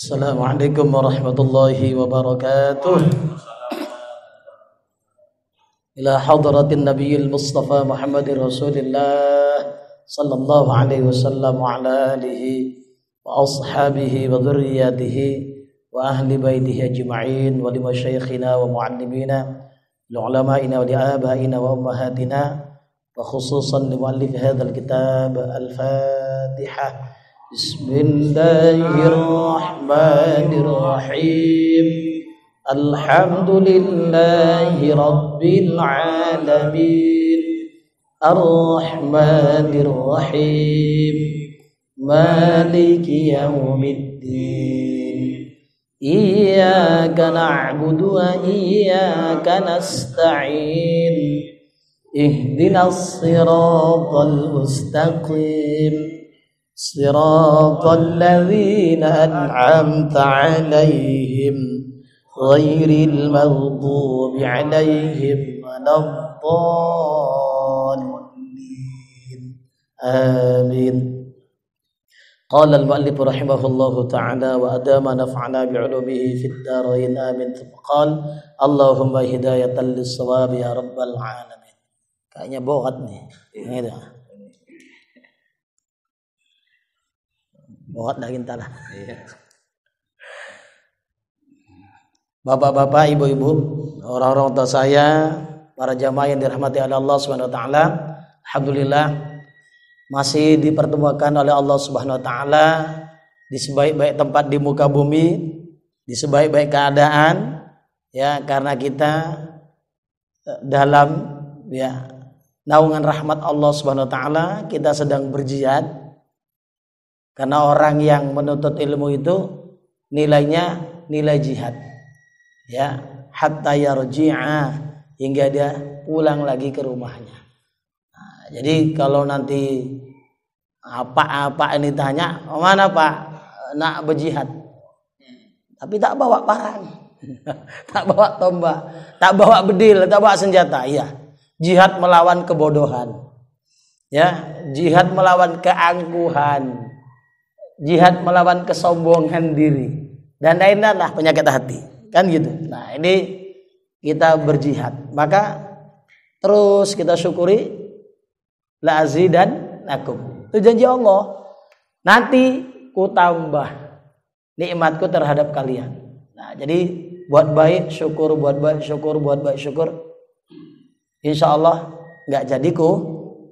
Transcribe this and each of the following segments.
Assalamualaikum warahmatullahi wabarakatuh. Ila hadratin nabiyil mustafa Muhammadir Rasulillah sallallahu alaihi wasallam wa ala alihi wa ashabihi wa dhurriyyatihi wa ahli baitihi ajma'in wa li masyayikhina wa muallimina li ulama'ina wa li abaina wa ummahatina wa khususan li muallif hadzal kitab al-Fatihah. Bismillahirrahmanirrahim. Alhamdulillahi rabbil alamin. Ar-Rahmanir Rahim. Maliki yaumiddin. Iyyaka na'budu wa iyyaka nasta'in. Ihdinas siratal mustaqim. صراط الذين أنعمت عليهم غير المغضوب عليهم ولا الضالين آمين. قال المؤلف رحمه الله تعالى وأدام نفعنا بعلومه في الدارين آمين. قال اللهم هداية للصواب يا رب العالمين. Kayaknya bogat nih. Gitu. Bohot dah kita lah. Bapak-bapak, ibu-ibu, orang-orang tua saya, para jamaah yang dirahmati oleh Allah Subhanahu wa taala, alhamdulillah masih dipertemukan oleh Allah Subhanahu wa taala di sebaik-baik tempat di muka bumi, di sebaik-baik keadaan, ya, karena kita dalam naungan rahmat Allah Subhanahu wa taala, kita sedang berjihad. Karena orang yang menuntut ilmu itu nilainya nilai jihad, ya, hatta yarji'a, hingga dia pulang lagi ke rumahnya. Nah, jadi kalau nanti apa ini tanya, mana Pak? Nak berjihad, tapi tak bawa parang, tak bawa tombak, tak bawa bedil, tak bawa senjata, iya. Jihad melawan kebodohan, ya, jihad melawan keangkuhan, jihad melawan kesombongan diri dan lain-lain penyakit hati, kan gitu. Nah, ini kita berjihad, maka terus kita syukuri, la azidannakum, itu janji Allah, nanti ku tambah nikmatku terhadap kalian. Nah, jadi buat baik syukur, buat baik syukur, buat baik syukur, insya Allah nggak jadi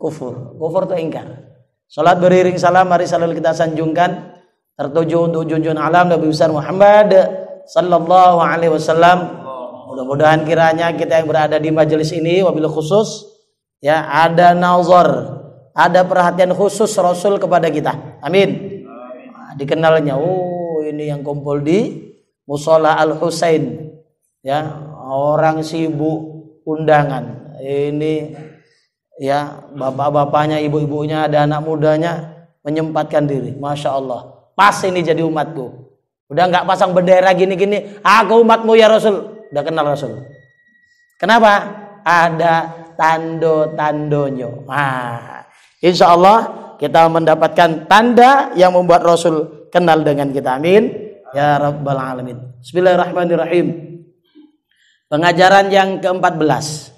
kufur itu ingkar. Salat beriring salam, mari selalu kita sanjungkan tertuju untuk junjungan alam Nabi besar Muhammad sallallahu alaihi wasallam. Mudah-mudahan kiranya kita yang berada di majelis ini wabil khusus, ya, ada nazar, ada perhatian khusus Rasul kepada kita. Amin. Nah, dikenalnya, ini yang kumpul di Mushola Al Husain, ya, orang sibuk undangan. Ini, ya, bapak-bapaknya, ibu-ibunya, ada anak mudanya menyempatkan diri. Masya Allah, pas ini jadi umatku. Udah nggak pasang bendera gini-gini, aku umatmu ya Rasul. Udah kenal Rasul. Kenapa? Ada tando-tandonyo. Nah, insya Allah kita mendapatkan tanda yang membuat Rasul kenal dengan kita. Amin ya rabbal alamin. Bismillahirrahmanirrahim. Pengajaran yang ke-14.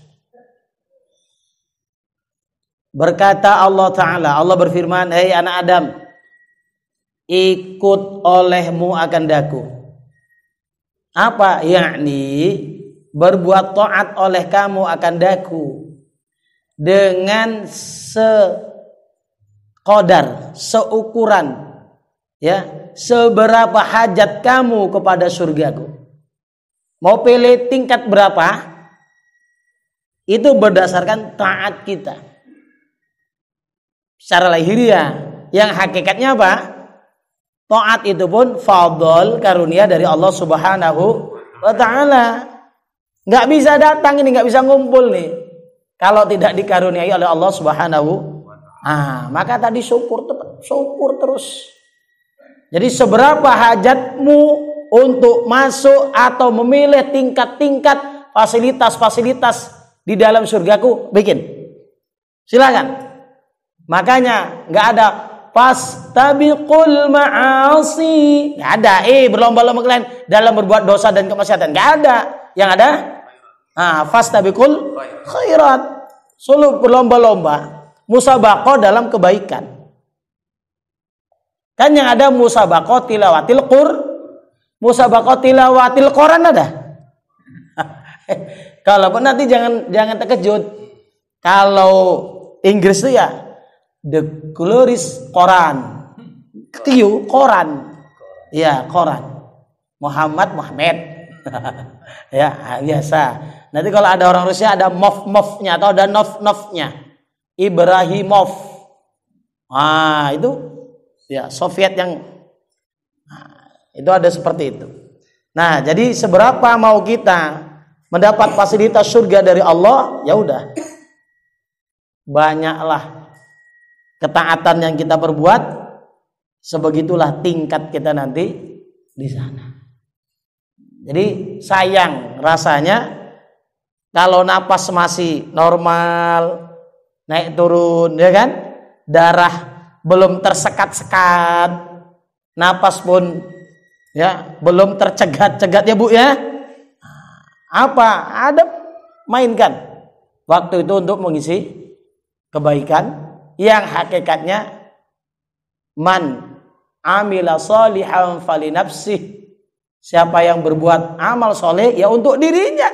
Berkata Allah Ta'ala, Allah berfirman, hei anak Adam, ikut olehmu akan daku. Apa? Yakni berbuat taat oleh kamu akan daku dengan seqadar, seukuran, ya, seberapa hajat kamu kepada surgaku. Mau pilih tingkat berapa? Itu berdasarkan taat kita secara lahiriah. Yang hakikatnya apa? Taat itu pun fadl, karunia dari Allah Subhanahu wa taala. Enggak bisa datang ini, enggak bisa ngumpul nih kalau tidak dikaruniai oleh Allah Subhanahu. Maka tadi syukur terus. Jadi seberapa hajatmu untuk masuk atau memilih tingkat-tingkat fasilitas-fasilitas di dalam surgaku, bikin. Silakan. Makanya nggak ada fastabiqul ma'asi. Enggak ada berlomba-lomba kalian dalam berbuat dosa dan kemaksiatan. Enggak ada. Yang ada fastabiqul khairat. Selalu berlomba-lomba musabaqah dalam kebaikan. Kan yang ada musabaqah tilawatil musabaqah tilawatil Quran ada. Kalau nanti jangan terkejut. Kalau Inggris itu ya The Glorious Quran. Quran. Ya, Quran. Muhammad. Ya, biasa. Nanti kalau ada orang Rusia ada mov-movnya atau ada nov-novnya. Ibrahimov. Itu ya Soviet yang itu ada seperti itu. Nah, jadi seberapa mau kita mendapat fasilitas surga dari Allah, ya udah. Banyaklah ketaatan yang kita perbuat, sebegitulah tingkat kita nanti di sana. Jadi sayang rasanya kalau napas masih normal, naik turun, ya kan? Darah belum tersekat-sekat, napas pun ya belum tercegat-cegat ya Bu ya. Apa? Ada mainkan waktu itu untuk mengisi kebaikan yang hakikatnya man amila sholihan falinafsih. Siapa yang berbuat amal soleh ya untuk dirinya.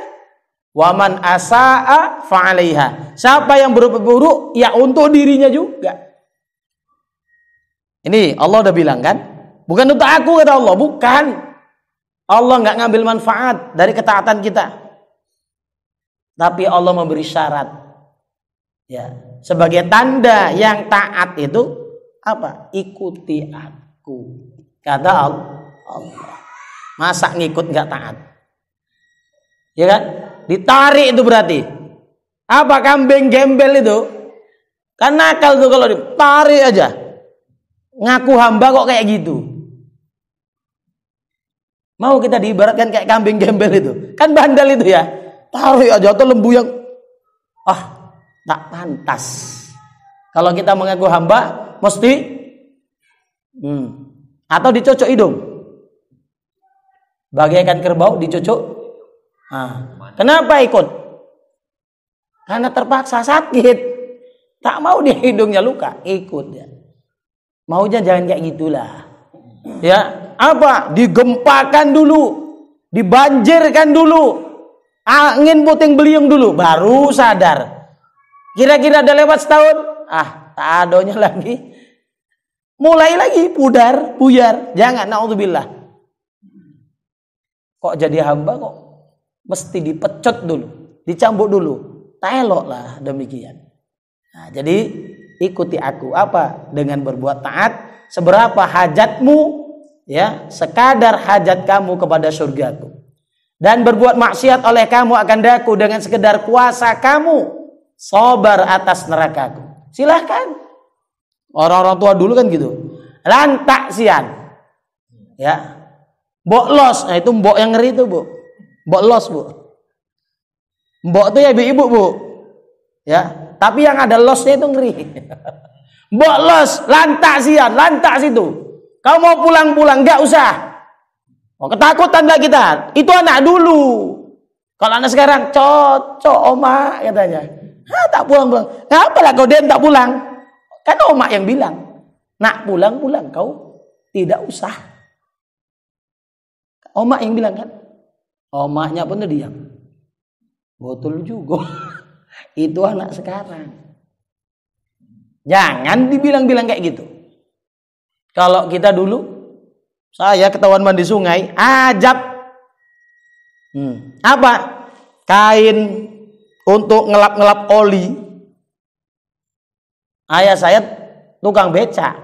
Waman asaa fa'alaiha. Siapa yang berbuat buruk ya untuk dirinya juga. Ini Allah udah bilang kan, bukan untuk aku kata Allah, bukan. Allah nggak ngambil manfaat dari ketaatan kita, tapi Allah memberi syarat. Ya, sebagai tanda yang taat itu apa? Ikuti aku. Kata Allah. Masa ngikut nggak taat? Ya kan? Ditarik itu berarti apa? Kambing gembel itu kan nakal tuh kalau ditarik aja. Ngaku hamba kok kayak gitu. Mau kita diibaratkan kayak kambing gembel itu? Kan bandel itu ya. Tarik aja atau lembu yang tak pantas. Kalau kita mengaku hamba mesti atau dicocok hidung. Bagaikan kerbau dicocok. Kenapa ikut? Karena terpaksa, sakit. Tak mau dia hidungnya luka, ikut ya. Maunya jangan kayak gitulah. Ya, apa? Digempakan dulu, dibanjirkan dulu, angin puting beliung dulu, baru sadar. Kira-kira udah lewat setahun, tak adonya lagi. Mulai lagi pudar, buyar. Jangan, naudzubillah. Kok jadi hamba kok mesti dipecut dulu, dicambuk dulu. Tak elok lah demikian. Nah, jadi ikuti aku. Apa? Dengan berbuat taat. Seberapa hajatmu, ya, sekadar hajat kamu kepada surgaku. Dan berbuat maksiat oleh kamu akan daku dengan sekedar kuasa kamu sabar atas nerakaku. Silahkan. Orang-orang tua dulu kan gitu. Lantak sian. Ya. Mbok los. Nah itu mbok yang ngeri itu, Bu. Mbok los, Bu. Mbok itu ya ibu-ibu, Bu. Ya, tapi yang ada losnya itu ngeri. Mbok los, lantak sian, lantak situ. Kau mau pulang-pulang enggak usah. Oh, ketakutan enggak kita? Itu anak dulu. Kalau anak sekarang cocok oma katanya. Tak pulang-pulang. Kenapa lah kau dia tak pulang? Kan oma yang bilang. Nak pulang-pulang kau tidak usah. Oma yang bilang kan. Omaknya pun diam. Betul juga. Itu anak sekarang. Jangan dibilang-bilang kayak gitu. Kalau kita dulu, saya ketahuan mandi sungai, ajab. Apa? Kain untuk ngelap-ngelap oli. Ayah saya tukang becak.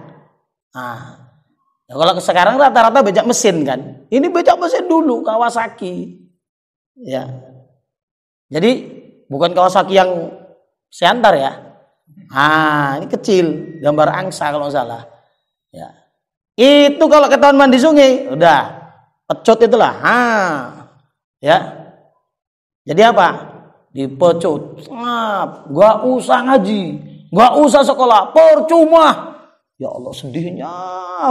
Ya kalau sekarang rata-rata becak mesin kan. Ini becak mesin dulu Kawasaki. Ya. Jadi bukan Kawasaki yang Siantar ya. Ini kecil, gambar angsa kalau salah. Ya. Itu kalau ketahuan mandi sungai, udah pecut itulah. Ya. Jadi apa? Dipecut. Gak usah ngaji, gak usah sekolah, percuma. Ya Allah, sedihnya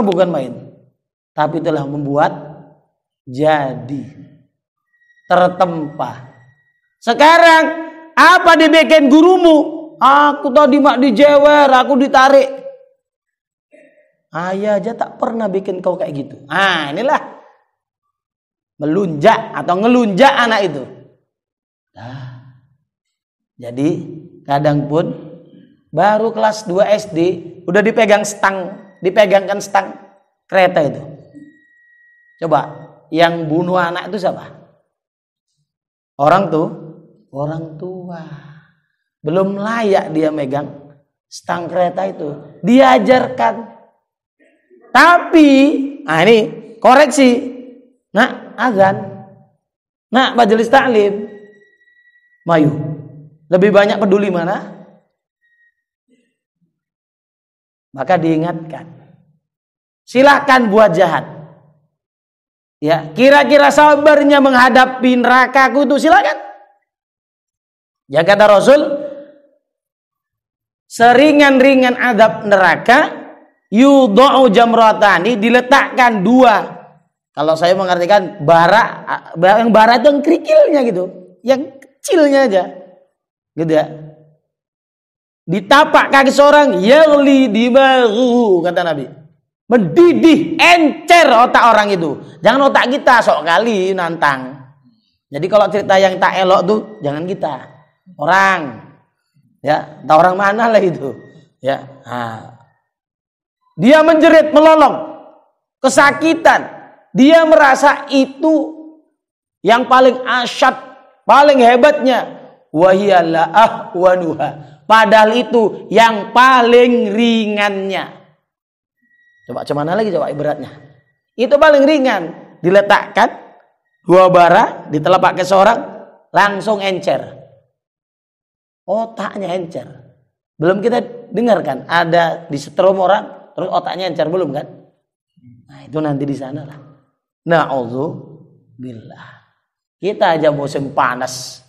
bukan main. Tapi telah membuat jadi tertempa. Sekarang apa dibikin gurumu? Aku tadi mak dijewer, aku ditarik. Ayah aja tak pernah bikin kau kayak gitu. Ah, inilah melunjak atau ngelunjak anak itu. Nah, jadi kadang pun baru kelas 2 SD udah dipegangkan stang kereta itu. Coba, yang bunuh anak itu siapa? Orang tua. Belum layak dia megang stang kereta itu. Diajarkan. Tapi, ini koreksi. Nak, azan. Nak, majelis taklim. Mayu. Lebih banyak peduli mana? Maka diingatkan. Silakan buat jahat. Ya, kira-kira sabarnya menghadapi nerakaku itu silakan. Ya kata Rasul, seringan-ringan azab neraka, yudha'u jamratani, diletakkan 2. Kalau saya mengartikan bara, yang bara itu yang kerikilnya gitu, yang kecilnya aja, gitu ya. Ditapak kaki seorang, yagli dibahu, kata Nabi. Mendidih, encer otak orang itu. Jangan otak kita, sok kali nantang. Jadi kalau cerita yang tak elok tuh, jangan kita. Orang. Ya, entah orang mana lah itu. Ya. Nah. Dia menjerit, melolong. Kesakitan. Dia merasa itu yang paling asyad, paling hebatnya. Wahiyalla ahwanuha. Padahal itu yang paling ringannya. Coba mana lagi coba ibaratnya. Itu paling ringan. Diletakkan 2 bara di telapak kaki seorang, langsung encer. Otaknya encer. Belum kita dengarkan ada di setrum orang terus otaknya encer, belum kan? Nah, itu nanti di sana lah. Na'udzubillah. Kita aja musim panas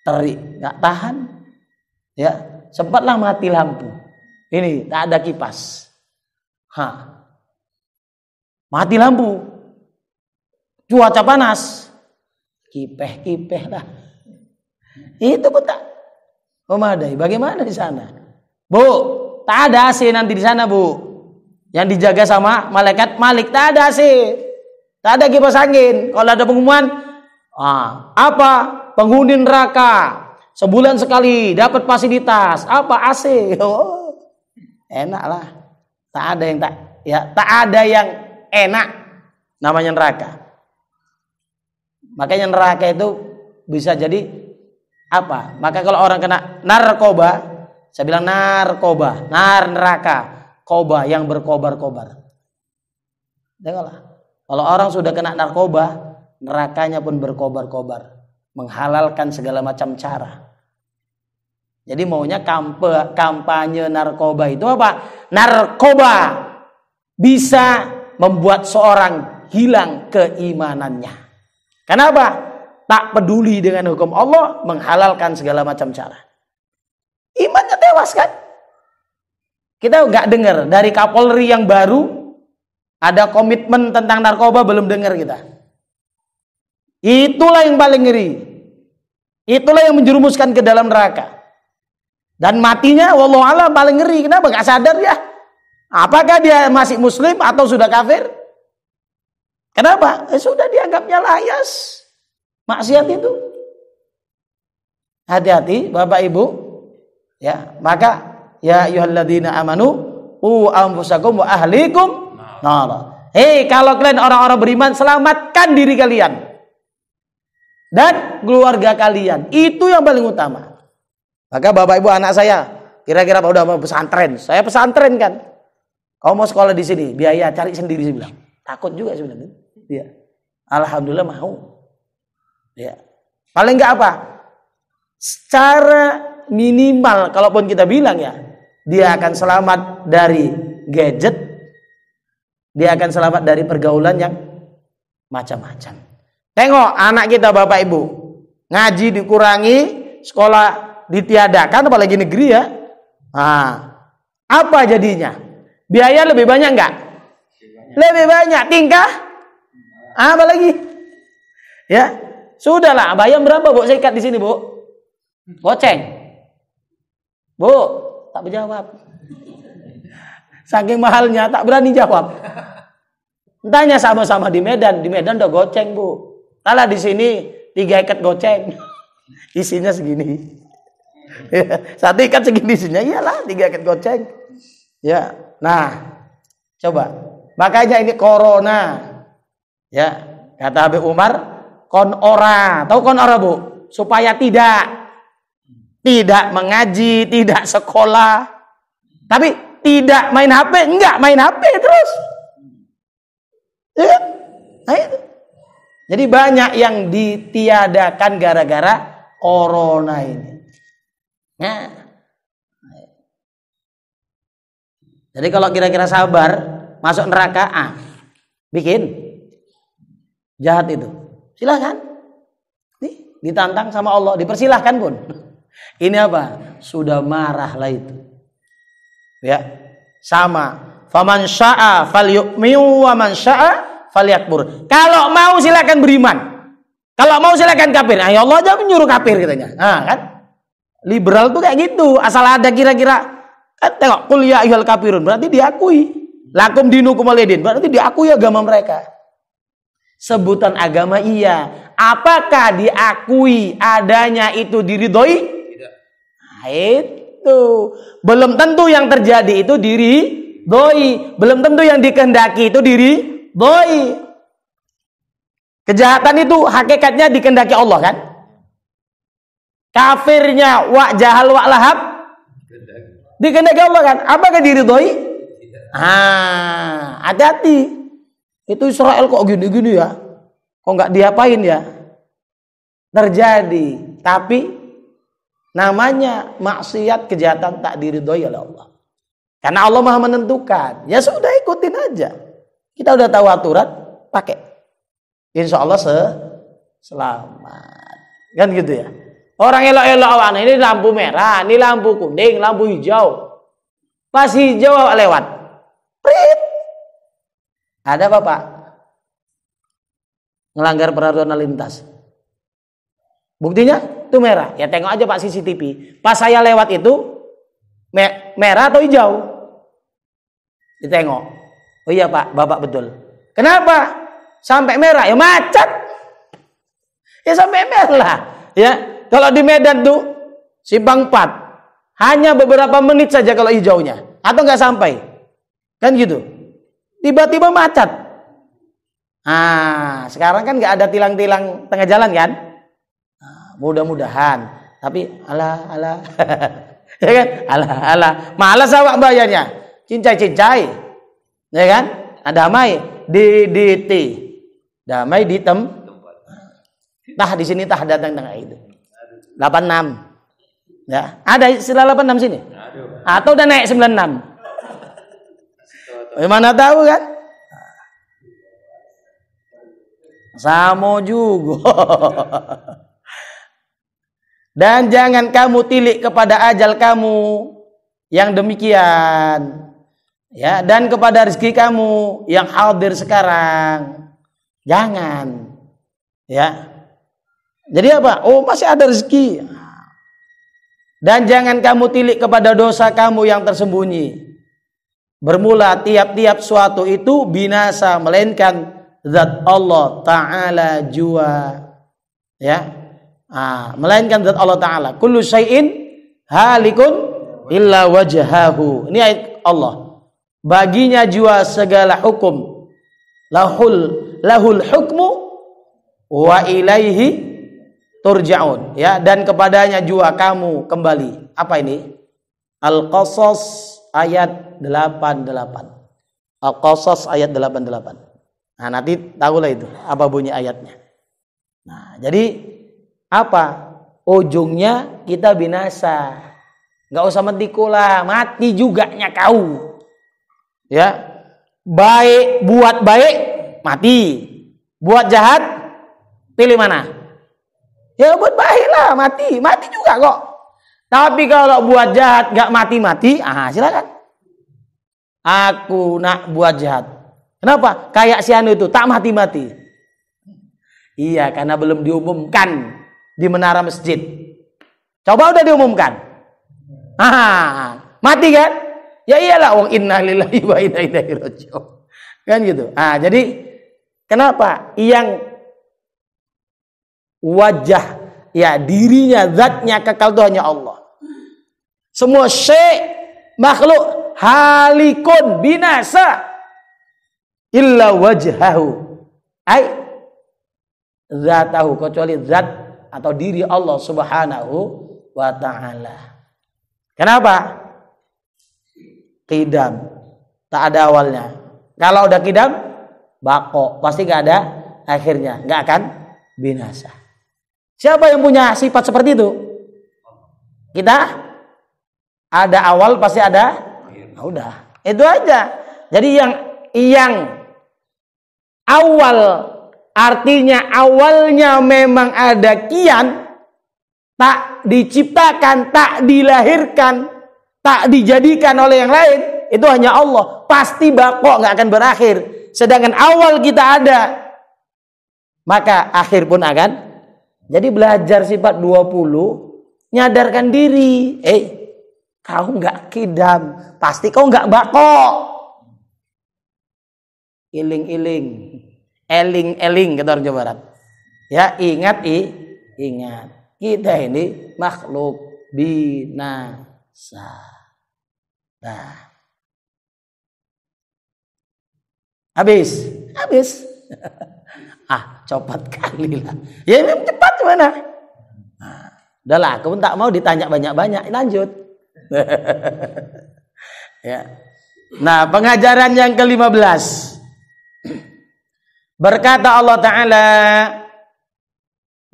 terik nggak tahan. Ya, sempatlah mati lampu. Ini tak ada kipas. Mati lampu. Cuaca panas. Kipeh lah. Itu pun tak memadai. Bagaimana di sana? Bu, tak ada AC nanti di sana, Bu. Yang dijaga sama malaikat Malik, tak ada AC. Tak ada kipas angin. Kalau ada pengumuman, apa? Penghuni neraka. Sebulan sekali dapat fasilitas. Apa? AC. Oh, enak lah. Tak ada yang enak namanya neraka. Makanya neraka itu bisa jadi apa? Maka kalau orang kena narkoba, saya bilang narkoba, neraka, koba yang berkobar-kobar. Dengarlah. Kalau orang sudah kena narkoba, nerakanya pun berkobar-kobar, menghalalkan segala macam cara. Jadi maunya kampanye narkoba itu apa? Narkoba bisa membuat seorang hilang keimanannya. Kenapa? Tak peduli dengan hukum Allah, menghalalkan segala macam cara. Imannya tewas kan? Kita nggak dengar dari Kapolri yang baru ada komitmen tentang narkoba, belum dengar kita. Itulah yang paling ngeri. Itulah yang menjerumuskan ke dalam neraka. Dan matinya wallahu a'lam paling ngeri. Kenapa? Gak sadar ya. Apakah dia masih muslim atau sudah kafir? Kenapa? Sudah dianggapnya layas. Maksiat itu. Hati-hati Bapak Ibu. Ya, maka ya ayyuhalladzina amanu qu anfusakum wa ahlikum nar. Kalau kalian orang-orang beriman, selamatkan diri kalian dan keluarga kalian. Itu yang paling utama. Maka Bapak Ibu anak saya kira-kira udah mau pesantren. Saya pesantren kan. Kau mau sekolah di sini, biaya cari sendiri, saya bilang. Takut juga sebenarnya. Ya. Alhamdulillah mau. Ya. Paling enggak apa? Secara minimal kalaupun kita bilang ya, dia akan selamat dari gadget. Dia akan selamat dari pergaulan yang macam-macam. Tengok anak kita Bapak Ibu, ngaji dikurangi, sekolah ditiadakan, apalagi negeri ya. Apa jadinya? Biaya lebih banyak enggak? Lebih banyak. Tingkah? Apa lagi? Ya, sudahlah. Bayar berapa, Bu? Saya ikat di sini, Bu. Goceng. Bu, tak berjawab. Saking mahalnya tak berani jawab. Tanya sama-sama di Medan udah goceng, Bu. Kalah di sini 3 ikat goceng. Isinya segini. Satu ikat segini isinya, iyalah 3 ikat goceng. Ya. Nah, coba. Makanya ini corona. Ya, kata Habib Umar, kon ora. Tahu kon ora, Bu? Supaya tidak mengaji, tidak sekolah. Tapi tidak main HP, enggak main HP terus. Ya, nah itu. Jadi banyak yang ditiadakan gara-gara corona ini. Nah. Jadi kalau kira-kira sabar masuk neraka, bikin jahat itu. Silahkan. Nih, ditantang sama Allah, dipersilahkan pun. Ini apa? Sudah marahlah itu. Ya. Sama. Faman syaa falyu'min wa man syaa falyakfur. Kalau mau silakan beriman. Kalau mau silakan kafir. Ya Allah aja menyuruh kafir katanya. Kan? Liberal tuh kayak gitu. Asal ada kira-kira tengok qul ya ayyuhal kafirun, berarti diakui. Lakum dinukum waliyadin, berarti diakui agama mereka. Sebutan agama iya. Apakah diakui adanya itu diridhoi? Tidak. Nah, itu. Belum tentu yang terjadi itu diridhoi. Belum tentu yang dikehendaki itu diridhoi. Kejahatan itu hakikatnya dikehendaki Allah kan? Kafirnya wa jahal wa lahab dikehendaki Allah kan? Apakah diridhoi? Hati-hati. Itu Israel kok gini-gini ya? Kok nggak diapain ya? Terjadi. Tapi namanya maksiat, kejahatan tak diridhoi oleh Allah. Karena Allah Maha menentukan. Ya sudah, ikutin aja. Kita udah tahu aturan, pakai. Insya Allah selamat. Kan gitu ya. Orang elok-elok awan ini lampu merah, ini lampu kuning, lampu hijau. Pas hijau lewat. Prit. Ada Bapak ngelanggar peraturan lalu lintas. Buktinya itu merah. Ya tengok aja Pak CCTV. Pas saya lewat itu merah atau hijau? Ditengok. Oh iya Pak, Bapak betul. Kenapa? Sampai merah ya macet. Ya sampai merah. Ya, kalau di Medan tuh Simpang 4 hanya beberapa menit saja kalau hijaunya, atau nggak sampai. Kan gitu. Tiba-tiba macet. Sekarang kan nggak ada tilang-tilang tengah jalan kan? Mudah-mudahan. Tapi alah. Ya kan? Alah. Malas awak bayarnya. Cincai. Ya kan? Damai DDT. Damai di tah di sini tah datang tengah itu. 86. Ya, ada istilah 86 sini. Atau udah naik 96. Mana tahu kan? Sama juga. Dan jangan kamu tilik kepada ajal kamu yang demikian. Ya, dan kepada rezeki kamu yang hadir sekarang. Jangan. Ya. Jadi apa? Oh, masih ada rezeki. Dan jangan kamu tilik kepada dosa kamu yang tersembunyi. Bermula tiap-tiap suatu itu binasa, melainkan zat Allah Ta'ala jua. Ya. Melainkan zat Allah Ta'ala. Kullu syai'in halikun illa wajhahu. Ini ayat Allah. Baginya jua segala hukum. Lahul hukmu wa ilaihi turja'un. Ya, dan kepadanya jua kamu kembali. Apa ini? Al-Qasas ayat 88. Al-Qasas ayat 88. Nah, nanti tahulah itu apa bunyi ayatnya. Nah, jadi apa? Ujungnya kita binasa. Enggak usah mentikulah, mati juga nya kau. Ya. Buat baik mati. Buat jahat pilih mana? Ya buat baik lah, mati juga kok. Tapi kalau buat jahat gak mati-mati, silakan. Aku nak buat jahat. Kenapa? Kayak si Anu itu tak mati-mati. Iya, karena belum diumumkan di menara masjid. Coba udah diumumkan. Mati kan? Ya iyalah, wong inna lillahi wa inna ilaihi raji'un. Kan gitu. Jadi kenapa? Yang wajah ya dirinya, zatnya kekal itu hanya Allah. Semua syai' makhluk halikun binasa illa wajhahu. Zatahu, kecuali zat atau diri Allah Subhanahu wa ta'ala. Kenapa? Qidam, tak ada awalnya. Kalau udah qidam, bako, pasti gak ada akhirnya, gak akan binasa. Siapa yang punya sifat seperti itu? Kita ada awal, pasti ada. Nah, udah, itu aja. Jadi yang awal, artinya awalnya memang ada kian, tak diciptakan, tak dilahirkan, tak dijadikan oleh yang lain, itu hanya Allah. Pasti bako, nggak akan berakhir. Sedangkan awal kita ada, maka akhir pun akan. Jadi belajar sifat 20, nyadarkan diri. Kau nggak kidam, pasti kau nggak bako. Iling-iling, eling-eling kata orang Jawa Barat. Ya, ingat. Kita ini makhluk binasa. Nah. Habis. Cepat kali lah. Ya ini cepat gimana? Udahlah, aku pun tak mau ditanya banyak-banyak. Lanjut. Ya. Nah, pengajaran yang ke-15. Berkata Allah Ta'ala,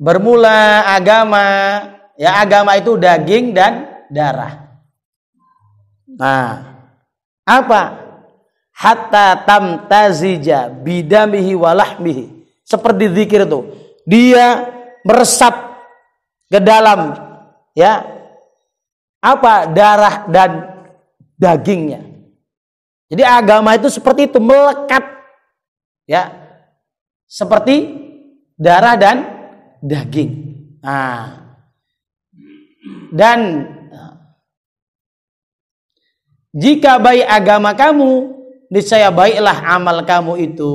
bermula agama, ya agama itu daging dan darah. Nah, apa? Hatta tamtazija bidamihi walahmihi. Seperti zikir itu, dia meresap ke dalam, ya, apa? Darah dan dagingnya. Jadi agama itu seperti itu, melekat, ya, seperti darah dan daging. Dan jika baik agama kamu, niscaya baiklah amal kamu itu,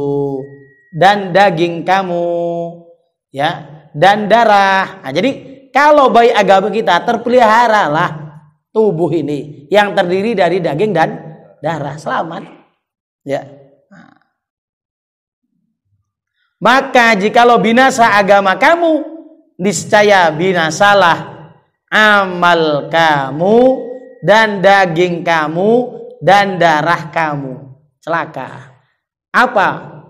dan daging kamu, ya, dan darah. Jadi kalau baik agama kita, terpeliharalah tubuh ini yang terdiri dari daging dan darah, selamat, ya. Maka jikalau binasa agama kamu, niscaya binasalah amal kamu dan daging kamu dan darah kamu. Celaka. Apa?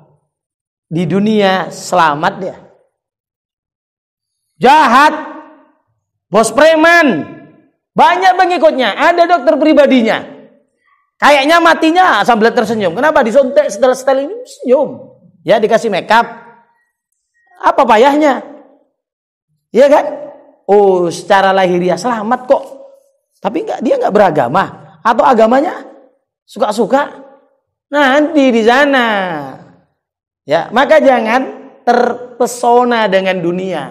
Di dunia selamat dia. Jahat, bos preman, banyak pengikutnya, ada dokter pribadinya. Kayaknya matinya sambil tersenyum. Kenapa? Disontek setel-setel ini senyum. Ya, dikasih makeup. Apa payahnya? Iya kan? Oh, secara lahiriah selamat kok. Tapi dia nggak beragama, atau agamanya suka-suka. Nanti di sana. Ya, maka jangan terpesona dengan dunia.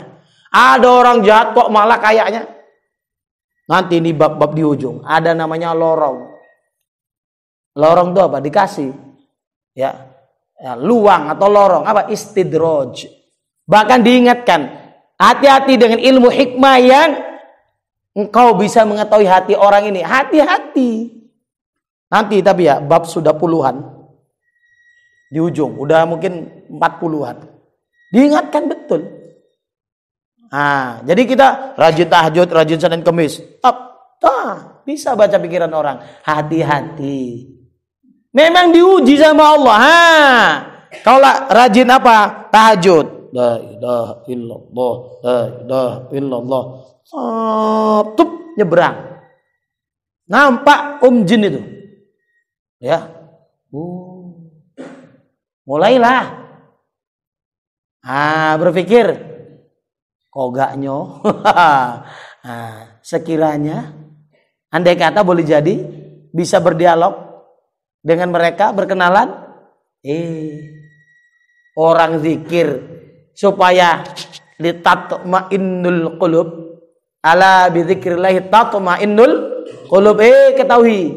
Ada orang jahat kok malah kayaknya. Nanti ini bab-bab di ujung ada namanya lorong. Lorong itu apa? Dikasih. Ya, luang atau lorong, apa? Istidraj. Bahkan diingatkan, hati-hati dengan ilmu hikmah yang engkau bisa mengetahui hati orang ini. Hati-hati. Nanti tapi ya, bab sudah puluhan. Di ujung, udah mungkin 40-an. Diingatkan betul. Jadi kita rajin tahajud, rajin Senin Kemis. Bisa baca pikiran orang. Hati-hati. Memang diuji sama Allah. Kalau rajin apa? Tahajud. La ilaha illallah, la ilaha illallah. Nyebrang. Nampak jin itu. Ya. Mulailah. Berpikir. Kogaknya. Sekiranya andai kata boleh jadi bisa berdialog dengan mereka berkenalan. Orang zikir supaya litatma'innul qulub. Ala bidzikrillah tatma'innul qulub. Ketahui,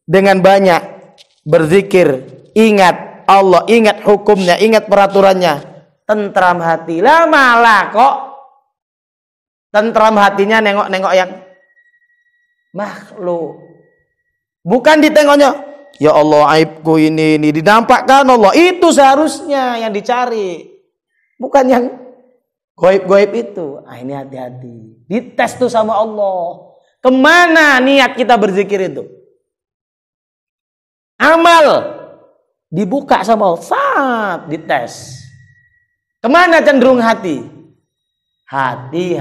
dengan banyak berzikir, ingat Allah, ingat hukumnya, ingat peraturannya, tentram hati. Lah malah kok tentram hatinya nengok-nengok yang makhluk. Bukan ditengoknya, ya Allah aibku ini didampakkan Allah. Itu seharusnya yang dicari. Bukan yang goib-goib itu. Ini hati-hati. Dites tuh sama Allah. Kemana niat kita berzikir itu? Amal dibuka sama Allah. Saat dites. Kemana cenderung hati? Hati.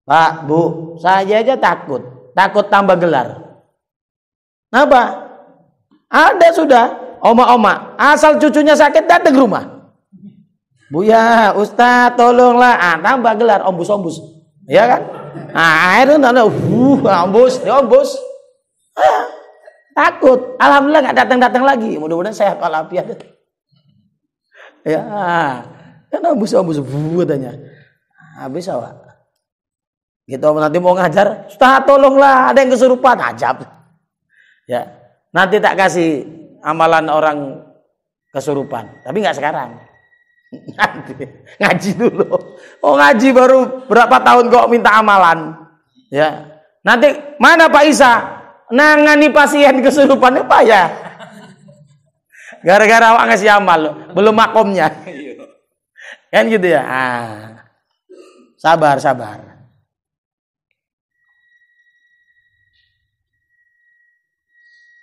Pak, Bu, saya aja takut tambah gelar. Kenapa? Ada sudah oma-oma, asal cucunya sakit datang ke rumah. Buya, Ustaz tolonglah, tambah gelar, ombus. Ya kan? Akhirnya ombus. Takut. Alhamdulillah nggak datang lagi. Mudah-mudahan sehat walafiat. Ya, kan ombus katanya. Habis awak. Gitu nanti mau ngajar, Ustaz tolonglah, ada yang kesurupan, ajab. Ya, nanti tak kasih amalan orang kesurupan, tapi nggak sekarang. Nanti ngaji dulu. Oh ngaji baru berapa tahun kok minta amalan? Ya, nanti mana Pak Isa nangani pasien kesurupan apa ya? Gara-gara awak ngasih amal, belum makomnya. Kan gitu ya. Sabar.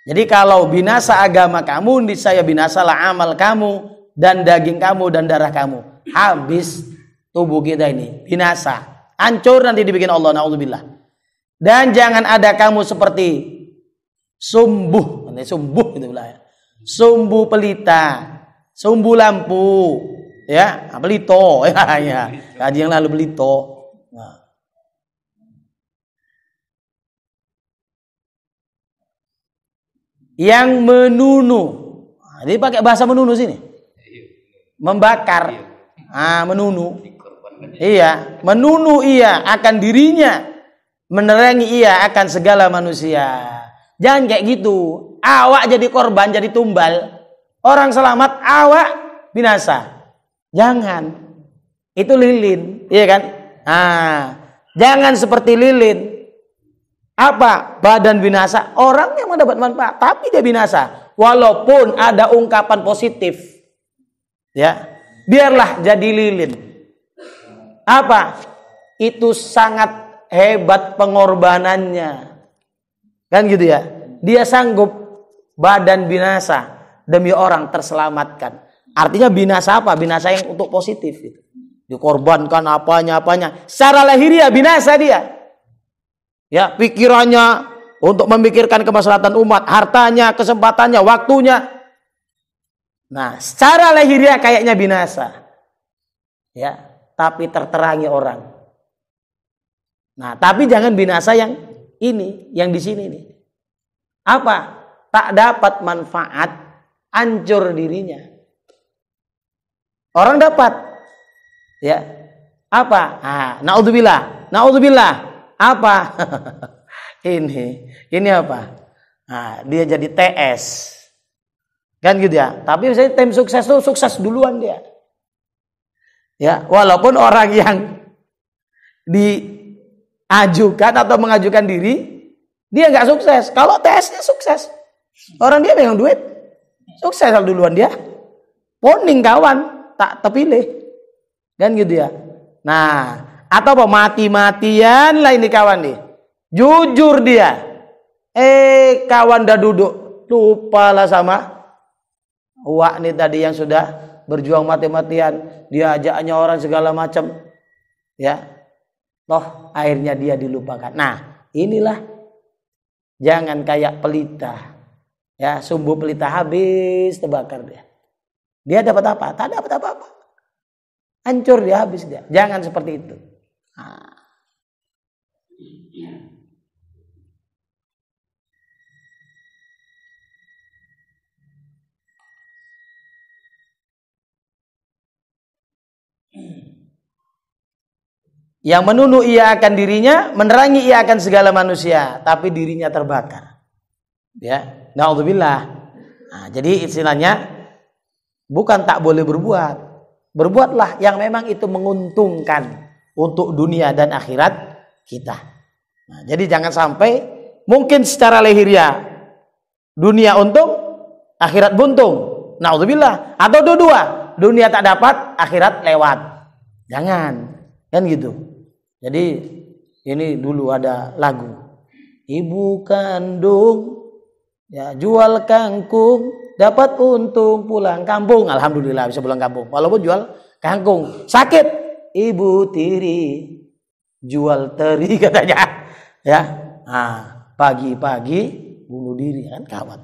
Jadi kalau binasa agama kamu, niscaya binasalah amal kamu dan daging kamu dan darah kamu. Habis tubuh kita ini binasa, hancur nanti dibikin Allah, naudzubillah. Dan jangan ada kamu seperti sumbuh itu lah ya. Sumbu pelita, sumbu lampu, ya, pelito, ya. Kaji yang lalu pelito. Yang menunu. Jadi pakai bahasa menunu sini. Membakar. Menunu. Iya, menunu ia akan dirinya, menerangi ia akan segala manusia. Jangan kayak gitu. Awak jadi korban, jadi tumbal. Orang selamat, awak binasa. Jangan. Itu lilin, iya kan? Jangan seperti lilin. Apa? Badan binasa, orang yang mendapat manfaat, tapi dia binasa. Walaupun ada ungkapan positif, ya, biarlah jadi lilin. Apa? Itu sangat hebat pengorbanannya, kan gitu ya. Dia sanggup badan binasa demi orang terselamatkan. Artinya binasa apa? Binasa yang untuk positif. Gitu. Dikorbankan apanya. Secara lahiriah binasa dia. Ya, pikirannya untuk memikirkan kemaslahatan umat, hartanya, kesempatannya, waktunya. Nah, secara lahiriah kayaknya binasa. Ya, tapi terterangi orang. Nah, tapi jangan binasa yang ini, yang di sini nih. Apa? Tak dapat manfaat, hancur dirinya. Orang dapat. Ya. Apa? Naudzubillah. Apa? Ini apa? Dia jadi TS. Kan gitu ya. Tapi misalnya tim sukses tuh sukses duluan dia. Ya, walaupun orang yang diajukan atau mengajukan diri dia nggak sukses. Kalau TS-nya sukses. Orang dia megang duit. Sukses duluan dia. Poning kawan, tak terpilih. Kan gitu ya. Nah, atau apa mati-matian lah ini kawan nih. Jujur dia. Kawan dah duduk. Lupalah sama Wak nih tadi yang sudah berjuang mati-matian. Dia ajaknya orang segala macam. Ya. Toh akhirnya dia dilupakan. Nah, inilah. Jangan kayak pelita. Ya, sumbu pelita habis terbakar dia. Dia dapat apa? Tak dapat apa-apa. Hancur dia, habis dia. Jangan seperti itu. Yang menuduh ia akan dirinya, menerangi ia akan segala manusia, tapi dirinya terbakar. Ya, naudzubillah. Nah, jadi istilahnya bukan tak boleh berbuat. Berbuatlah yang memang itu menguntungkan untuk dunia dan akhirat kita. Nah, jadi jangan sampai mungkin secara lahiriah dunia untung, akhirat buntung. Naudzubillah. Atau dua-dua, dunia tak dapat, akhirat lewat. Jangan, kan gitu. Jadi ini dulu ada lagu. Ibu kandung ya jual kangkung dapat untung pulang kampung. Alhamdulillah bisa pulang kampung. Walaupun jual kangkung. Sakit, ibu tiri jual teri katanya. Ya, pagi-pagi bunuh diri kan kawan.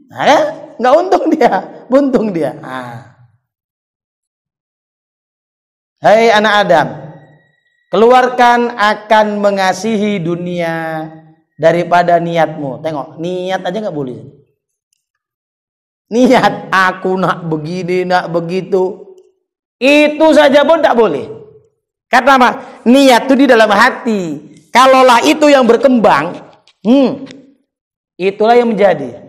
Nah, ya, nggak untung dia, buntung dia. Hai anak Adam, keluarkan akan mengasihi dunia daripada niatmu. Tengok, niat aja nggak boleh. Niat aku nak begini, nak begitu, itu saja pun tak boleh. Kata apa? Niat itu di dalam hati. Kalaulah itu yang berkembang, itulah yang menjadi.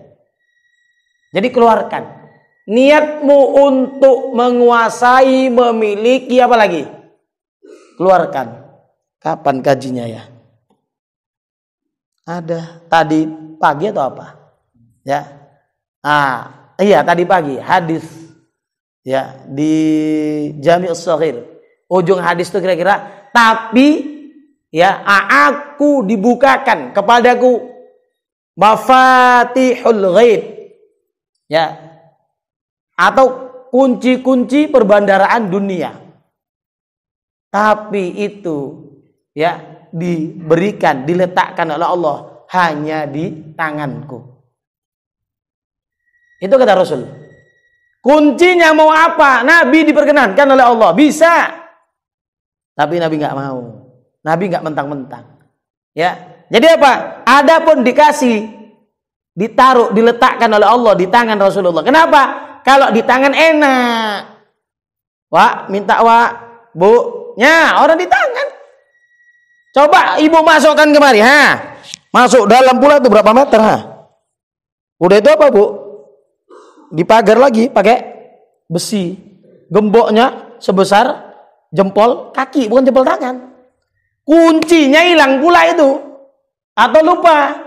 Jadi keluarkan niatmu untuk menguasai, memiliki, apa lagi? Keluarkan. Kapan kajinya ya? Ada tadi pagi atau apa? Ya. Iya tadi pagi hadis ya di Jami' As-Shaghir. Ujung hadis itu kira-kira, tapi ya aku dibukakan kepadaku mafatihul ghaib. Ya. Atau kunci-kunci perbandaraan dunia. Tapi itu ya diberikan, diletakkan oleh Allah hanya di tanganku. Itu kata Rasul. Kuncinya mau apa? Nabi diperkenankan oleh Allah, bisa. Tapi Nabi nggak mau. Nabi nggak mentang-mentang. Ya. Jadi apa? Adapun dikasih, ditaruh, diletakkan oleh Allah di tangan Rasulullah. Kenapa? Kalau di tangan enak. Wak, minta wak, bu. Ya, orang di tangan. Coba ibu masukkan kemari. Masuk dalam pula itu berapa meter? Udah itu apa bu? Dipagar lagi pakai besi. Gemboknya sebesar jempol kaki, bukan jempol tangan. Kuncinya hilang pula itu. Atau lupa.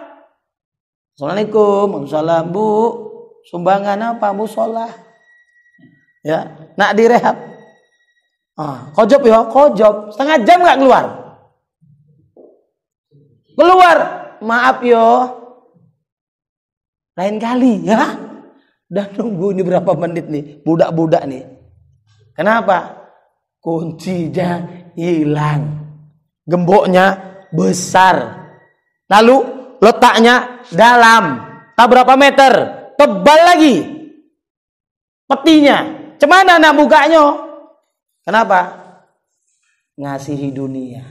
Assalamualaikum, waalaikumsalam bu. Sumbangan apa musola? Ya, nak direhab. Kojob ya, kojob. Setengah jam nggak keluar. Keluar, maaf yo. Lain kali ya. Udah nunggu ini berapa menit nih, budak-budak nih. Kenapa? Kuncinya hilang. Gemboknya besar. Lalu letaknya dalam. Tak berapa meter. Tebal lagi. Petinya. Cemana nak bukanya? Kenapa? Ngasihi dunia.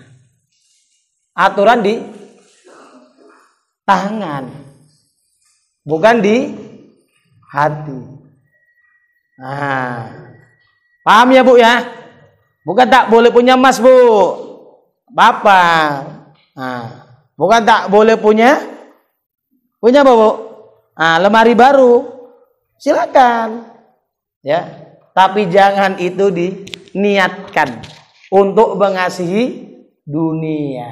Aturan di tangan. Bukan di hati. Paham ya bu ya? Bukan tak boleh punya emas bu. Bapak. Bukan tak boleh punya apa bu? Lemari baru. Silakan. Ya. Tapi jangan itu diniatkan untuk mengasihi dunia.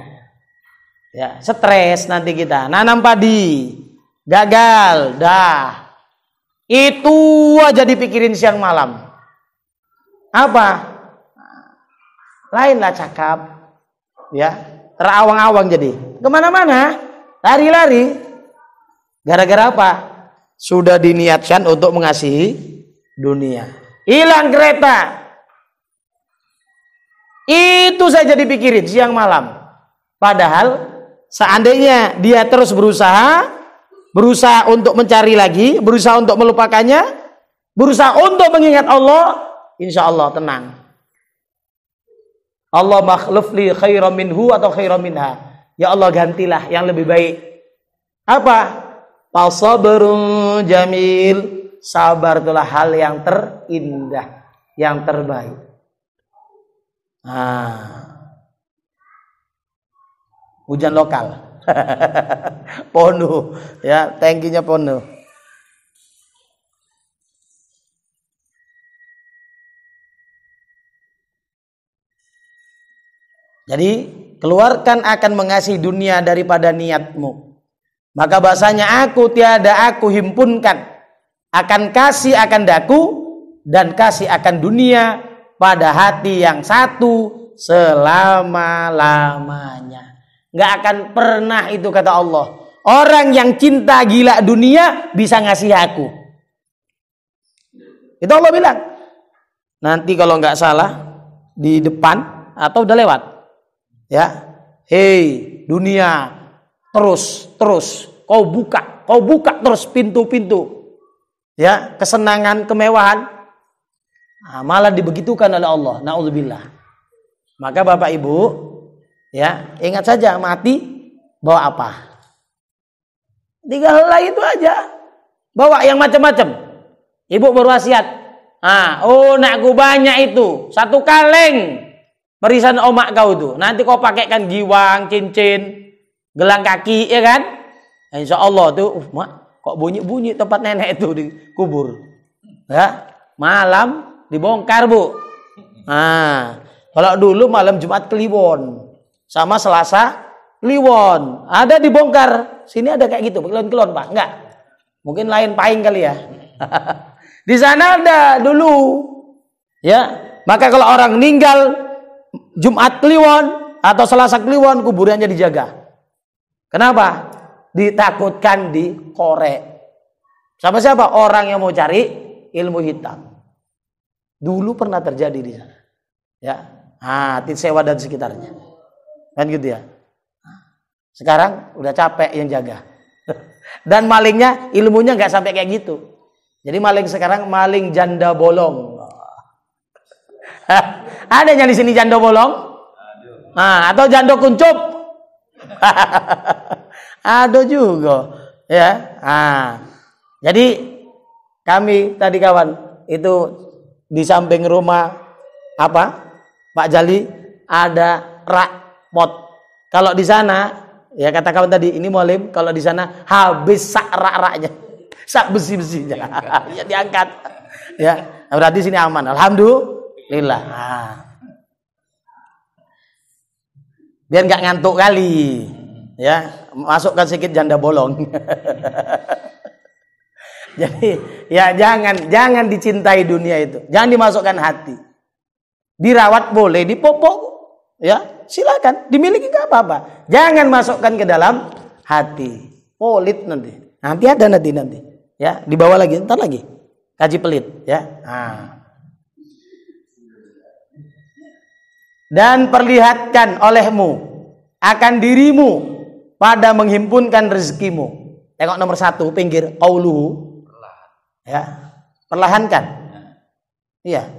Ya, stres nanti kita. Nanam padi, gagal, dah. Itu aja dipikirin siang malam. Apa? Lainlah cakap. Ya, terawang-awang jadi. Kemana-mana, lari-lari. Gara-gara apa? Sudah diniatkan untuk mengasihi dunia. Hilang kereta. Itu saja dipikirin siang malam. Padahal seandainya dia terus berusaha untuk mencari lagi, berusaha untuk melupakannya, berusaha untuk mengingat Allah, insya Allah tenang. Allah makhlufli khairan minhu atau khairan minha. Ya Allah gantilah yang lebih baik. Apa? Fasabrun jamil. Sabar itulah hal yang terindah, yang terbaik. Hujan lokal. Penuh, ya, tangkinya penuh. Jadi keluarkan akan mengasihi dunia daripada niatmu. Maka bahasanya aku tiada aku himpunkan akan kasih akan daku dan kasih akan dunia pada hati yang satu selama-lamanya. Nggak akan pernah itu kata Allah. Orang yang cinta gila dunia bisa ngasih aku. Itu Allah bilang. Nanti kalau nggak salah di depan atau udah lewat. Ya, hei dunia, terus kau buka terus pintu-pintu, ya, kesenangan, kemewahan, nah, malah dibegitukan oleh Allah. Na'udzubillah. Maka Bapak Ibu, ya, ingat saja mati bawa apa? 3 helai itu aja, bawa yang macam-macam. Ibu berwasiat, nakku banyak itu, 1 kaleng. Perisan omak kau tuh. Nanti kau pakaikan giwang, cincin, gelang kaki, ya kan? Insya Allah tuh, mak, kok bunyi-bunyi tempat nenek itu di kubur. Ya, malam dibongkar, Bu. Nah, kalau dulu malam Jumat Kliwon sama Selasa Kliwon, ada dibongkar. Sini ada kayak gitu, kelon-kelon, Pak. Enggak. Mungkin lain paing kali ya. Di sana ada dulu. Ya, maka kalau orang meninggal Jumat Kliwon atau Selasa Kliwon, kuburannya dijaga. Kenapa? Ditakutkan dikorek. Sama siapa? Orang yang mau cari ilmu hitam. Dulu pernah terjadi di sana. Ya, Sewa dan sekitarnya. Kan gitu ya. Sekarang udah capek yang jaga. Dan malingnya ilmunya nggak sampai kayak gitu. Jadi maling sekarang maling janda bolong. Ada yang di sini janda bolong? Atau janda kuncup? Ada juga, ya. Jadi kami tadi kawan itu di samping rumah Pak Jali ada rak pot. Kalau di sana, ya kata kawan tadi ini mualim, kalau di sana habis sak rak-raknya, sak besi-besinya, ya diangkat. Ya, berarti sini aman. Alhamdulillah. Biar nggak ngantuk kali, ya, masukkan sedikit janda bolong. Jadi ya jangan dicintai dunia itu, jangan dimasukkan hati. Dirawat boleh, dipopok, ya silakan, dimiliki nggak apa-apa. Jangan masukkan ke dalam hati, pelit nanti ada nanti, ya dibawa lagi, ntar lagi kaji pelit, ya. Dan perlihatkan olehmu akan dirimu pada menghimpunkan rezekimu. Tengok nomor 1 pinggir qauluhu. Ya, perlahankan. Iya.